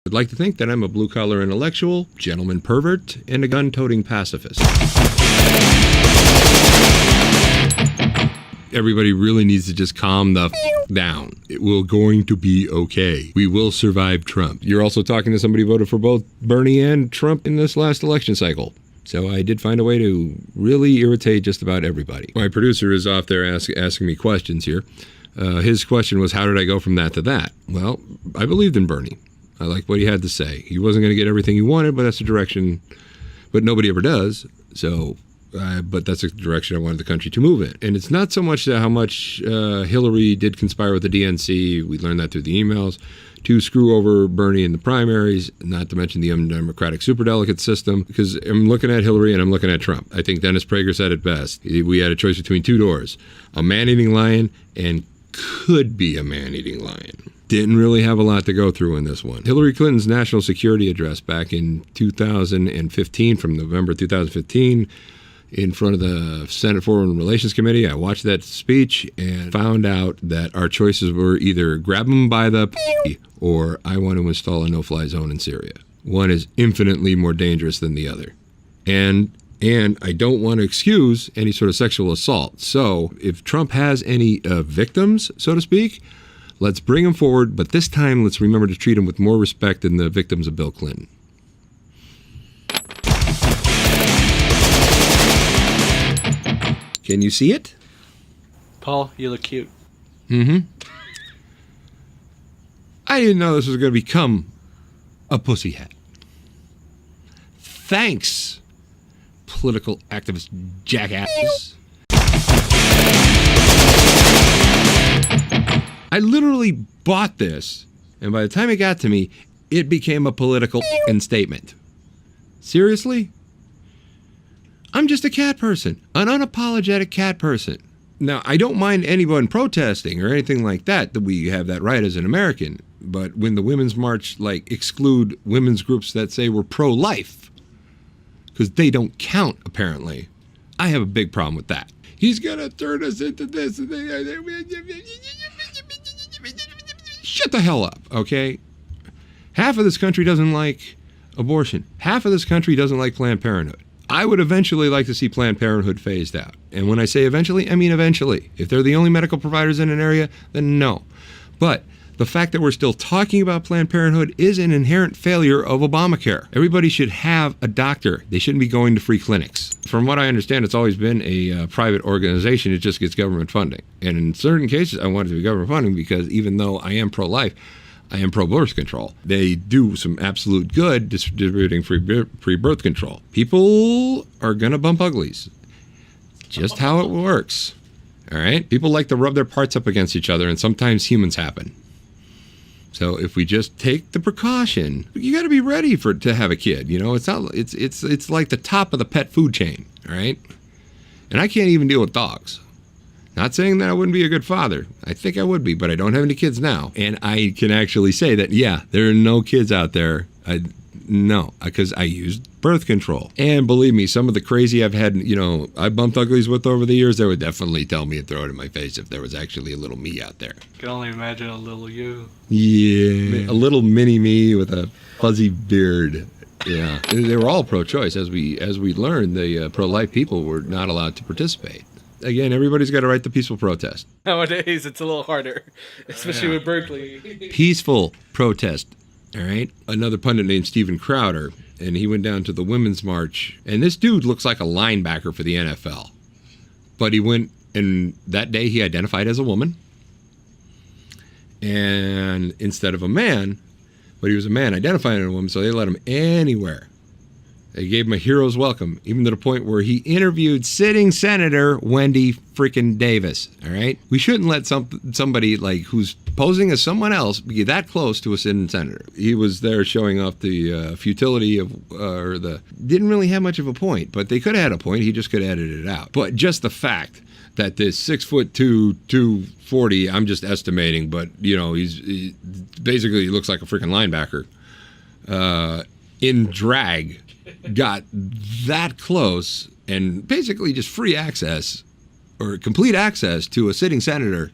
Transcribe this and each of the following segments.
I'd like to think that I'm a blue-collar intellectual, gentleman pervert, and a gun-toting pacifist. Everybody really needs to just calm the down. It will going to be okay. We will survive Trump. You're also talking to somebody who voted for both Bernie and Trump in this last election cycle. So I did find a way to really irritate just about everybody. My producer is off there asking me questions here. His question was, how did I go from that to that? Well, I believed in Bernie. I liked what he had to say. He wasn't going to get everything he wanted, but that's the direction. But nobody ever does. So, but that's the direction I wanted the country to move in. And it's not so much how much Hillary did conspire with the DNC. We learned that through the emails. To screw over Bernie in the primaries, not to mention the undemocratic superdelegate system, because I'm looking at Hillary and I'm looking at Trump. I think Dennis Prager said it best. We had a choice between two doors, a man-eating lion and could be a man-eating lion. Didn't really have a lot to go through in this one. Hillary Clinton's national security address back in 2015, from November 2015, in front of the Senate Foreign Relations Committee. I watched that speech and found out that our choices were either grab them by the or I want to install a no-fly zone in Syria. One is infinitely more dangerous than the other. And I don't want to excuse any sort of sexual assault. So if Trump has any victims, so to speak, let's bring them forward. But this time, let's remember to treat them with more respect than the victims of Bill Clinton. Can you see it? Paul, you look cute. Mm-hmm. I didn't know this was going to become a pussy hat. Thanks, political activist jackasses. I literally bought this, and by the time it got to me, it became a political statement. Seriously? I'm just a cat person, an unapologetic cat person. Now, I don't mind anyone protesting or anything like that we have that right as an American. But when the Women's March, exclude women's groups that say we're pro-life, because they don't count, apparently, I have a big problem with that. He's going to turn us into this. Shut the hell up, okay? Half of this country doesn't like abortion. Half of this country doesn't like Planned Parenthood. I would eventually like to see Planned Parenthood phased out. And when I say eventually, I mean eventually. If they're the only medical providers in an area, then no. But the fact that we're still talking about Planned Parenthood is an inherent failure of Obamacare. Everybody should have a doctor. They shouldn't be going to free clinics. From what I understand, it's always been a private organization. It just gets government funding. And in certain cases, I want it to be government funding because even though I am pro-life, I am pro-birth control. They do some absolute good distributing free birth control. People are going to bump uglies. Just how it works. All right? People like to rub their parts up against each other, and sometimes humans happen. So if we just take the precaution, you got to be ready to have a kid. You know, it's like the top of the pet food chain. All right? And I can't even deal with dogs. Not saying that I wouldn't be a good father. I think I would be, but I don't have any kids now. And I can actually say that, yeah, there are no kids out there. No, because I used birth control. And believe me, some of the crazy I've had, I bumped uglies with over the years, they would definitely tell me and throw it in my face if there was actually a little me out there. I can only imagine a little you. Yeah, a little mini me with a fuzzy beard. Yeah, they were all pro-choice. As we learned, the pro-life people were not allowed to participate. Again, everybody's got a right to peaceful protest. Nowadays, it's a little harder, especially with Berkeley. Peaceful protest, all right? Another pundit named Steven Crowder, and he went down to the Women's March. And this dude looks like a linebacker for the NFL. But he went, and that day he identified as a woman. And instead of a man, but he was a man identifying as a woman, so they let him anywhere. They gave him a hero's welcome, even to the point where he interviewed sitting Senator Wendy freaking Davis, all right? We shouldn't let somebody who's posing as someone else be that close to a sitting senator. He was there showing off the futility of, didn't really have much of a point, but they could have had a point. He just could have edited it out. But just the fact that this 6'2", 240, I'm just estimating, but, he basically looks like a freaking linebacker, in drag, got that close and basically just free access or complete access to a sitting senator.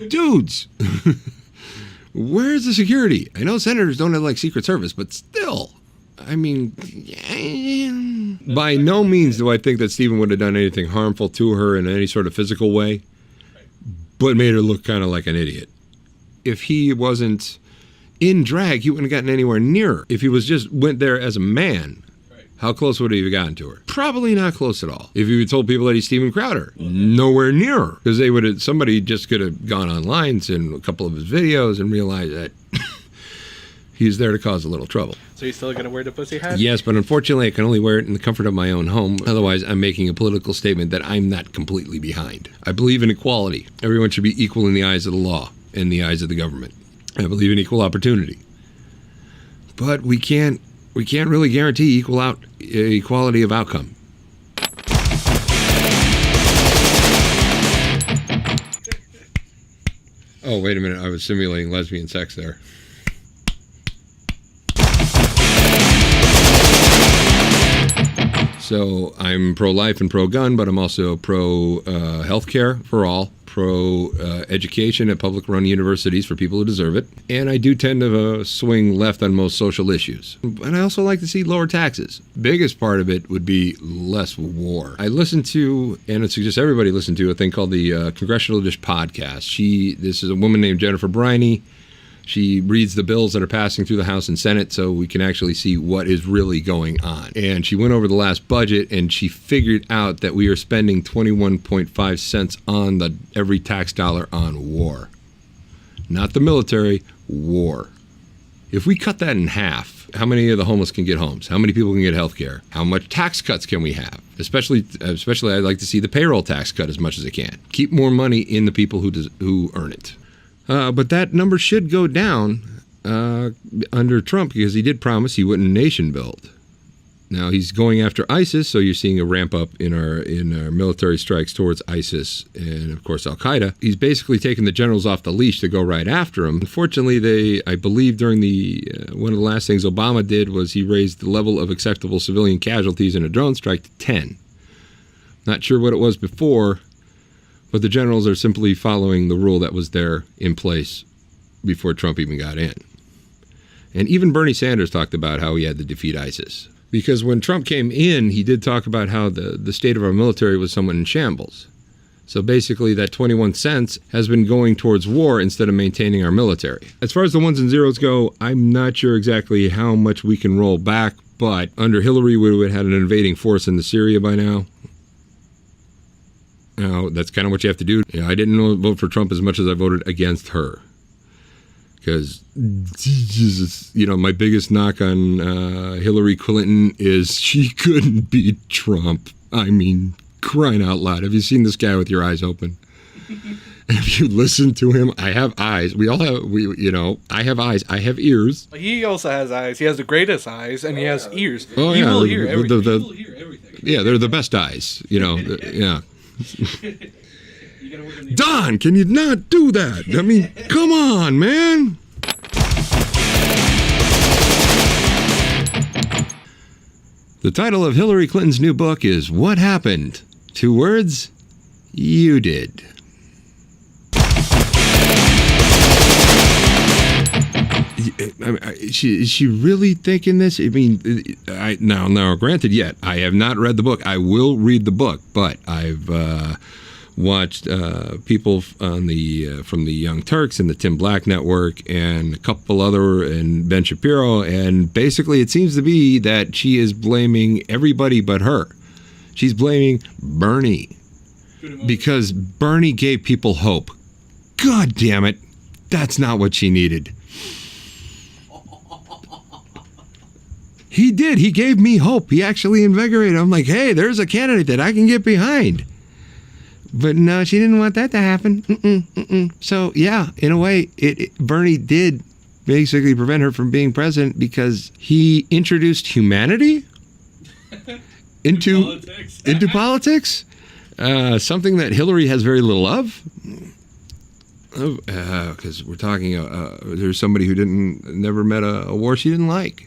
Dudes, Where's the security? I know senators don't have like Secret Service, but still. I mean, by no means do I think that Stephen would have done anything harmful to her in any sort of physical way, but made her look kind of like an idiot. If he wasn't in drag, he wouldn't have gotten anywhere near her. If he was just went there as a man, how close would he have gotten to her? Probably not close at all. If he had told people that he's Steven Crowder, nowhere near her. Because they would have, somebody just could have gone online, seen a couple of his videos, and realized that he's there to cause a little trouble. So you're still going to wear the pussy hat? Yes, but unfortunately I can only wear it in the comfort of my own home. Otherwise, I'm making a political statement that I'm not completely behind. I believe in equality. Everyone should be equal in the eyes of the law, in the eyes of the government. I believe in equal opportunity. But we can't really guarantee equality of outcome. Oh, wait a minute. I was simulating lesbian sex there. So I'm pro-life and pro-gun, but I'm also pro-healthcare for all, pro-education at public-run universities for people who deserve it. And I do tend to swing left on most social issues. And I also like to see lower taxes. Biggest part of it would be less war. I listen to, and I suggest everybody listen to, a thing called the Congressional Dish Podcast. This is a woman named Jennifer Briney. She reads the bills that are passing through the House and Senate so we can actually see what is really going on. And she went over the last budget and she figured out that we are spending 21.5 cents on every tax dollar on war. Not the military, war. If we cut that in half, how many of the homeless can get homes? How many people can get health care? How much tax cuts can we have? Especially I'd like to see the payroll tax cut as much as it can. Keep more money in the people who earn it. But that number should go down under Trump because he did promise he wouldn't nation build. Now he's going after ISIS, so you're seeing a ramp up in our military strikes towards ISIS and of course Al Qaeda. He's basically taken the generals off the leash to go right after him. Unfortunately, I believe during one of the last things Obama did was he raised the level of acceptable civilian casualties in a drone strike to 10. Not sure what it was before. But the generals are simply following the rule that was there in place before Trump even got in. And even Bernie Sanders talked about how he had to defeat ISIS. Because when Trump came in, he did talk about how the state of our military was somewhat in shambles. So basically that 21 cents has been going towards war instead of maintaining our military. As far as the ones and zeros go, I'm not sure exactly how much we can roll back, but under Hillary we would have had an invading force in Syria by now. Now, that's kind of what you have to do. I didn't vote for Trump as much as I voted against her. Because, my biggest knock on Hillary Clinton is she couldn't beat Trump. I mean, crying out loud. Have you seen this guy with your eyes open? If you listen to him, I have eyes. We all have, I have eyes. I have ears. He also has eyes. He has the greatest eyes, and he has ears. Oh, he yeah. will hear everything. He will hear everything. Yeah, they're the best eyes, yeah. Don, can you not do that? I mean, come on, man. The title of Hillary Clinton's new book is What Happened? 2 words, you did. Is she really thinking this? I mean, now, granted, yet I have not read the book. I will read the book, but I've watched people from the Young Turks and the Tim Black Network and a couple other and Ben Shapiro, and basically it seems to be that she is blaming everybody but her. She's blaming Bernie because Bernie gave people hope. God damn it, that's not what she needed. He did. He gave me hope. He actually invigorated. I'm like, hey, there's a candidate that I can get behind. But no, she didn't want that to happen. So, yeah, in a way, Bernie did basically prevent her from being president because he introduced humanity into politics. Something that Hillary has very little of. Because we're talking, there's somebody who never met a war she didn't like.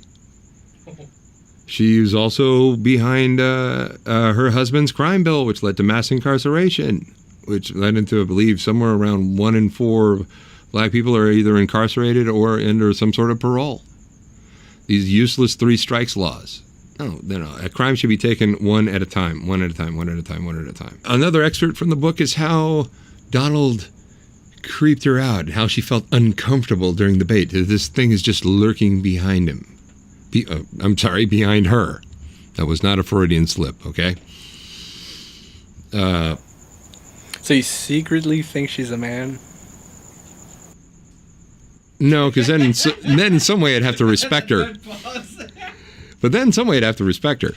She was also behind her husband's crime bill, which led to mass incarceration, which led into, I believe, somewhere around 1 in 4 Black people are either incarcerated or under some sort of parole. These useless 3 strikes laws. No. A crime should be taken one at a time. Another excerpt from the book is how Donald creeped her out, how she felt uncomfortable during the debate. This thing is just lurking behind him. Behind her. That was not a Freudian slip, okay? So you secretly think she's a man? No, because then in some way I'd have to respect her. But then in some way I'd have to respect her.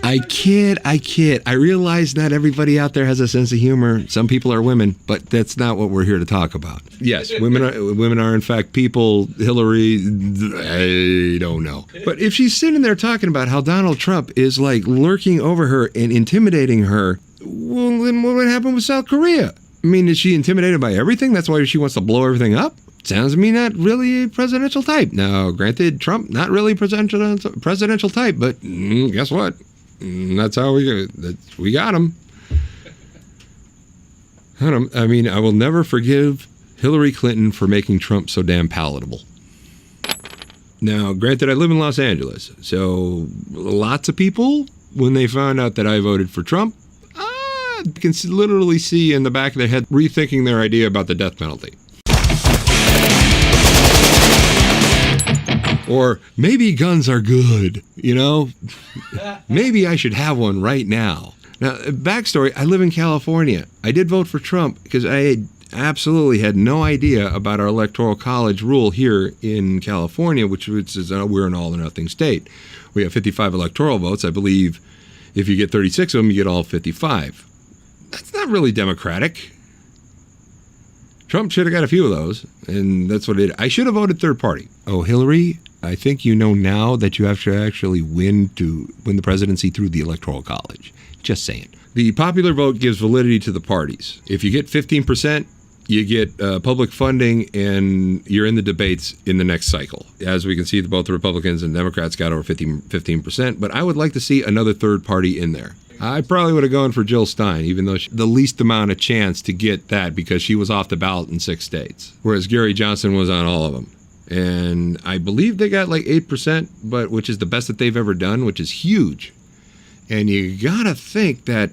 I kid. I realize not everybody out there has a sense of humor. Some people are women, but that's not what we're here to talk about. Yes, women are in fact people. Hillary, I don't know. But if she's sitting there talking about how Donald Trump is like lurking over her and intimidating her, well, then what would happen with South Korea? I mean, is she intimidated by everything? That's why she wants to blow everything up? Sounds to me not really a presidential type. Now, granted, Trump, not really presidential type, but guess what? That's how we got him. I will never forgive Hillary Clinton for making Trump so damn palatable. Now, granted, I live in Los Angeles, so lots of people, when they found out that I voted for Trump, can literally see in the back of their head rethinking their idea about the death penalty. Or maybe guns are good, Maybe I should have one right now. Now, backstory, I live in California. I did vote for Trump because I absolutely had no idea about our electoral college rule here in California, which is we're an all or nothing state. We have 55 electoral votes. I believe if you get 36 of them, you get all 55. That's not really democratic. Trump should have got a few of those, and that's what it is. I should have voted third party. Oh, Hillary, I think you know now that you have to actually win the presidency through the Electoral College. Just saying. The popular vote gives validity to the parties. If you get 15%, you get public funding, and you're in the debates in the next cycle. As we can see, both the Republicans and Democrats got over 15%, but I would like to see another third party in there. I probably would have gone for Jill Stein, even though the least amount of chance to get that because she was off the ballot in 6 states, whereas Gary Johnson was on all of them. And I believe they got like 8%, but which is the best that they've ever done, which is huge. And you gotta think that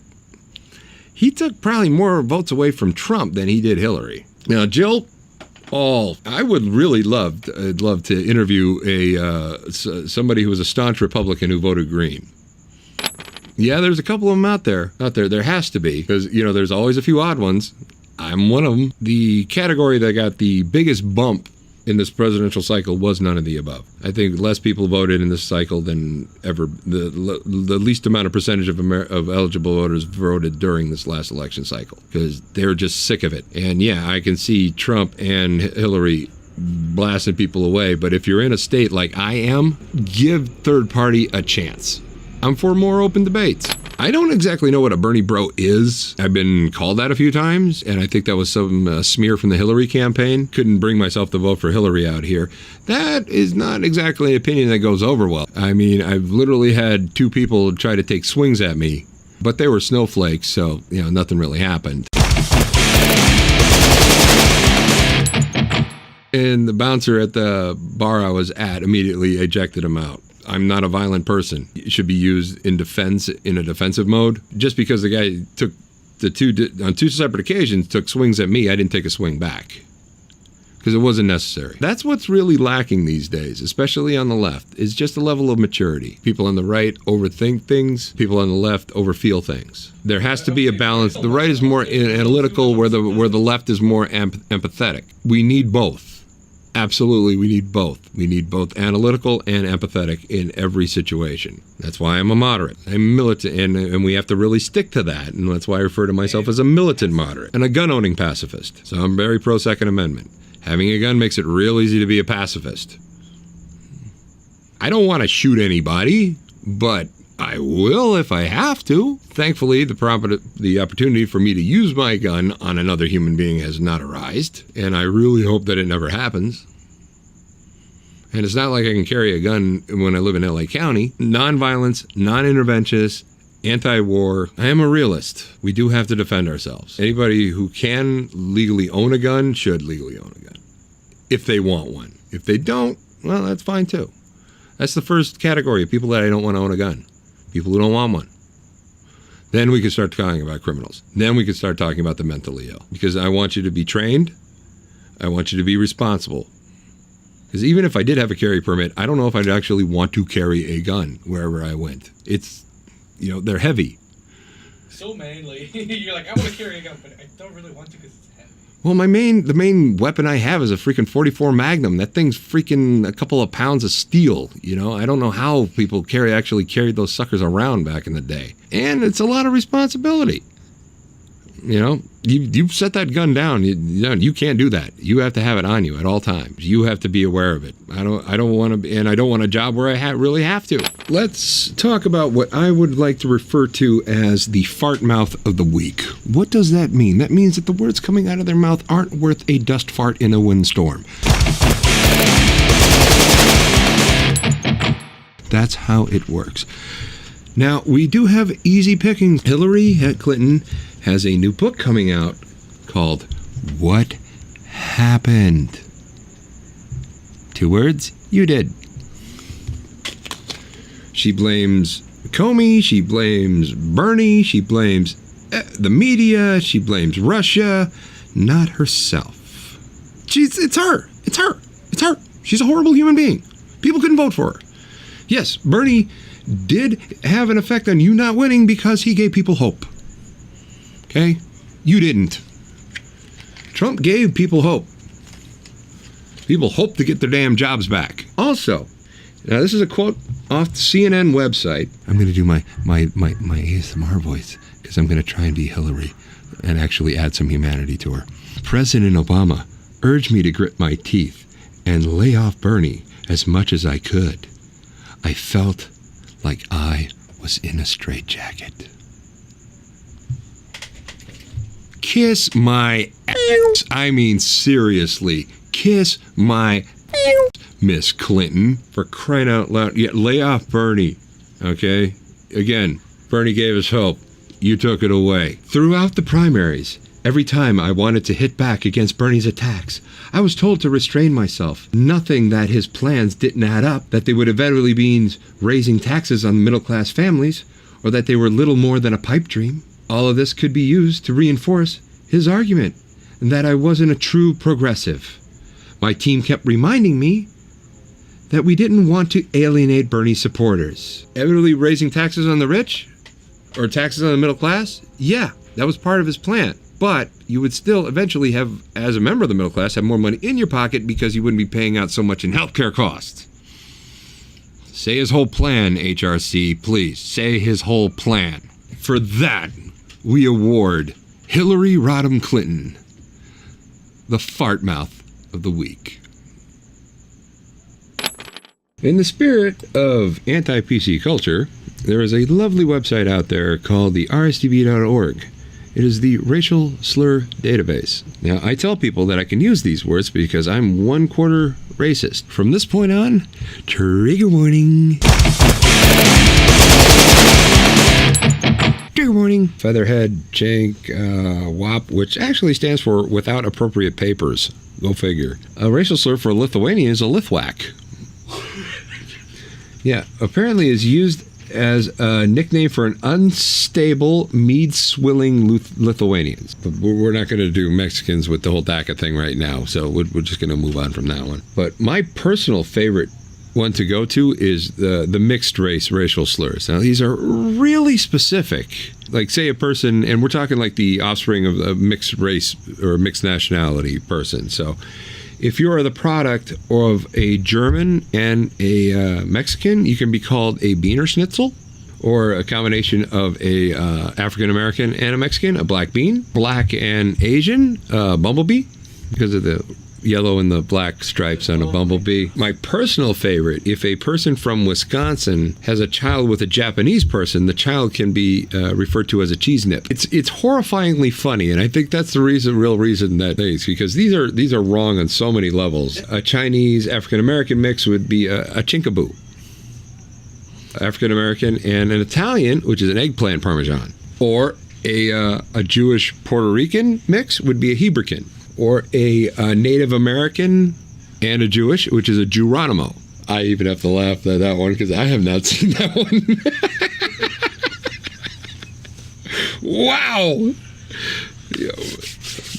he took probably more votes away from Trump than he did Hillary. Now, Jill, I would really love to interview somebody who was a staunch Republican who voted Green. Yeah, there's a couple of them out there. There has to be, because, there's always a few odd ones. I'm one of them. The category that got the biggest bump in this presidential cycle was none of the above. I think less people voted in this cycle than ever. The least amount of percentage of eligible voters voted during this last election cycle, because they're just sick of it. And yeah, I can see Trump and Hillary blasting people away, but if you're in a state like I am, give third party a chance. I'm for more open debates. I don't exactly know what a Bernie bro is. I've been called that a few times, and I think that was some smear from the Hillary campaign. Couldn't bring myself to vote for Hillary out here. That is not exactly an opinion that goes over well. I mean, I've literally had 2 people try to take swings at me, but they were snowflakes, so, nothing really happened. And the bouncer at the bar I was at immediately ejected him out. I'm not a violent person. It should be used in a defensive mode. Just because the guy took on 2 separate occasions took swings at me, I didn't take a swing back. Because it wasn't necessary. That's what's really lacking these days, especially on the left, is just a level of maturity. People on the right overthink things. People on the left overfeel things. There has to be a balance. The right is more analytical, where the left is more empathetic. We need both. Absolutely, we need both. We need both analytical and empathetic in every situation. That's why I'm a moderate. I'm militant, and we have to really stick to that, and that's why I refer to myself as a militant moderate and a gun-owning pacifist. So I'm very pro-Second Amendment. Having a gun makes it real easy to be a pacifist. I don't want to shoot anybody, but I will if I have to. Thankfully, the opportunity for me to use my gun on another human being has not arisen, and I really hope that it never happens. And it's not like I can carry a gun when I live in LA County. Non-violence, non-interventionist, anti-war. I am a realist. We do have to defend ourselves. Anybody who can legally own a gun should legally own a gun. If they want one. If they don't, well, that's fine too. That's the first category of people that I don't want to own a gun. People who don't want one. Then we can start talking about criminals. Then we can start talking about the mentally ill. Because I want you to be trained. I want you to be responsible. Because even if I did have a carry permit, I don't know if I'd actually want to carry a gun wherever I went. It's, they're heavy. So manly. You're like, I want to carry a gun, but I don't really want to because it's heavy. Well, the main weapon I have is a freaking .44 Magnum. That thing's freaking a couple of pounds of steel. I don't know how people actually carried those suckers around back in the day. And it's a lot of responsibility. You set that gun down. You can't do that. You have to have it on you at all times. You have to be aware of it. I don't want to, and I don't want a job where I really have to. Let's talk about what I would like to refer to as the Fartmouth of the week. What does that mean? That means that the words coming out of their mouth aren't worth a dust fart in a windstorm. That's how it works. Now, we do have easy pickings. Hillary Clinton has a new book coming out called What Happened? 2 words, you did. She blames Comey, she blames Bernie, she blames the media, she blames Russia, not herself. It's her. She's a horrible human being. People couldn't vote for her. Yes, Bernie did have an effect on you not winning because he gave people hope. Okay? You didn't. Trump gave people hope. People hope to get their damn jobs back. Also, now this is a quote off the CNN website. I'm going to do my ASMR voice because I'm going to try and be Hillary and actually add some humanity to her. President Obama urged me to grit my teeth and lay off Bernie as much as I could. I felt like I was in a straitjacket. Kiss my ass. I mean, seriously. Kiss my ass, Miss Clinton. For crying out loud. Yeah, lay off Bernie. Okay? Again, Bernie gave us hope. You took it away. Throughout the primaries, every time I wanted to hit back against Bernie's attacks, I was told to restrain myself. Nothing that his plans didn't add up, that they would eventually be raising taxes on middle-class families, or that they were little more than a pipe dream. All of this could be used to reinforce his argument, and that I wasn't a true progressive. My team kept reminding me that we didn't want to alienate Bernie's supporters. Evidently raising taxes on the rich? Or taxes on the middle class? Yeah, that was part of his plan. But you would still eventually have, as a member of the middle class, have more money in your pocket because you wouldn't be paying out so much in healthcare costs. Say his whole plan, HRC, please. Say his whole plan. For that, we award Hillary Rodham Clinton the Fartmouth of the week. In the spirit of anti-PC culture, there is a lovely website out there called the rsdb.org. It is the racial slur database. Now, I tell people that I can use these words because I'm 1/4 racist. From this point on, trigger warning. Trigger warning. Featherhead, Chink, WAP, which actually stands for without appropriate papers. Go figure. A racial slur for a Lithuanian is a Lithwack. Yeah, apparently is used as a nickname for an unstable, mead-swilling Lithuanians. But we're not going to do Mexicans with the whole DACA thing right now, so we're just going to move on from that one. But my personal favorite one to go to is the mixed race racial slurs. Now, these are really specific. Like, say a person, and we're talking like the offspring of a mixed race or mixed nationality person. So if you are the product of a German and a Mexican, you can be called a Beaner Schnitzel, or a combination of a African American and a Mexican, a black bean, black and Asian, bumblebee, because of the yellow and the black stripes on a bumblebee. My personal favorite, if a person from Wisconsin has a child with a Japanese person, the child can be referred to as a cheese nip. It's horrifyingly funny, and I think that's the real reason that is, because these are wrong on so many levels. A Chinese African American mix would be a chinkaboo. African American, and an Italian, which is an eggplant Parmesan. Or a Jewish Puerto Rican mix would be a Hebrican. Or a Native American and a Jewish, which is a Geronimo. I even have to laugh at that one because I have not seen that one. Wow.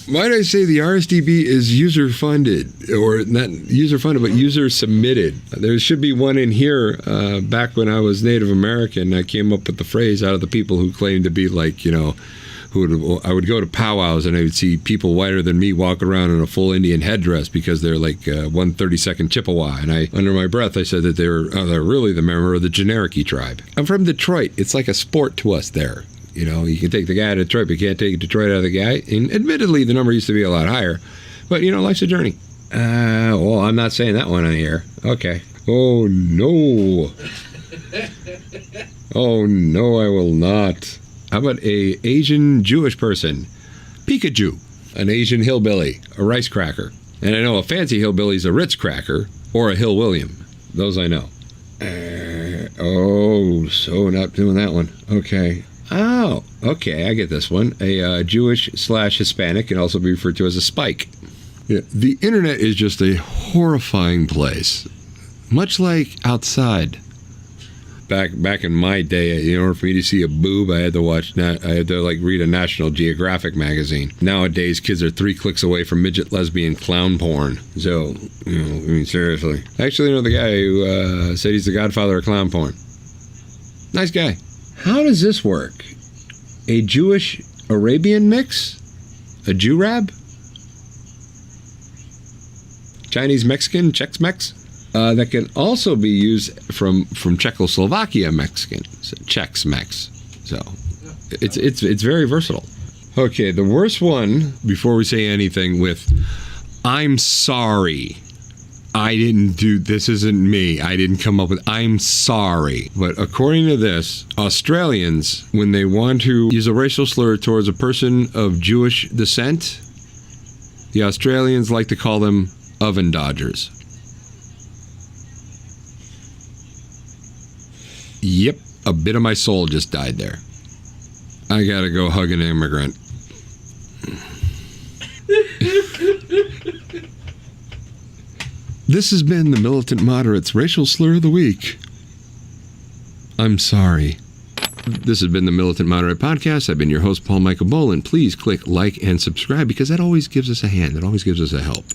Might I say the RSDB is user-funded, or not user-funded, but user-submitted. There should be one in here. Back when I was Native American, I came up with the phrase out of the people who claimed to be like, I would go to powwows and I would see people whiter than me walk around in a full Indian headdress because they're like 1/32nd Chippewa. And I, under my breath, I said that they're really the member of the Cherokee tribe. I'm from Detroit. It's like a sport to us there. You can take the guy out of Detroit, but you can't take Detroit out of the guy. And admittedly, the number used to be a lot higher. But, life's a journey. Well, I'm not saying that one on here. Okay. Oh, no. Oh, no, I will not. How about a Asian Jewish person? Pikachu. An Asian hillbilly. A rice cracker. And I know a fancy hillbilly is a Ritz cracker or a Hill William. Those I know. So not doing that one. Okay. Oh, okay, I get this one. A Jewish/Hispanic can also be referred to as a spike. Yeah, the internet is just a horrifying place. Much like outside. Back in my day, in order for me to see a boob, I had to read a National Geographic magazine. Nowadays, kids are 3 clicks away from midget lesbian clown porn. So, seriously. Actually, the guy who said he's the godfather of clown porn. Nice guy. How does this work? A Jewish Arabian mix? A Jew-Rab? Chinese Mexican? Chex-Mex? That can also be used from Czechoslovakia Mexican. So Chex-Mex. So it's very versatile. Okay, the worst one, before we say anything, with I'm sorry. I didn't do, this isn't me. I didn't come up with, I'm sorry. But according to this, Australians, when they want to use a racial slur towards a person of Jewish descent, the Australians like to call them oven dodgers. Yep, a bit of my soul just died there. I gotta go hug an immigrant. This has been the Militant Moderates Racial Slur of the Week. I'm sorry. This has been the Militant Moderate Podcast. I've been your host, Paul Michael Boland. Please click like and subscribe because that always gives us a hand. It always gives us a help.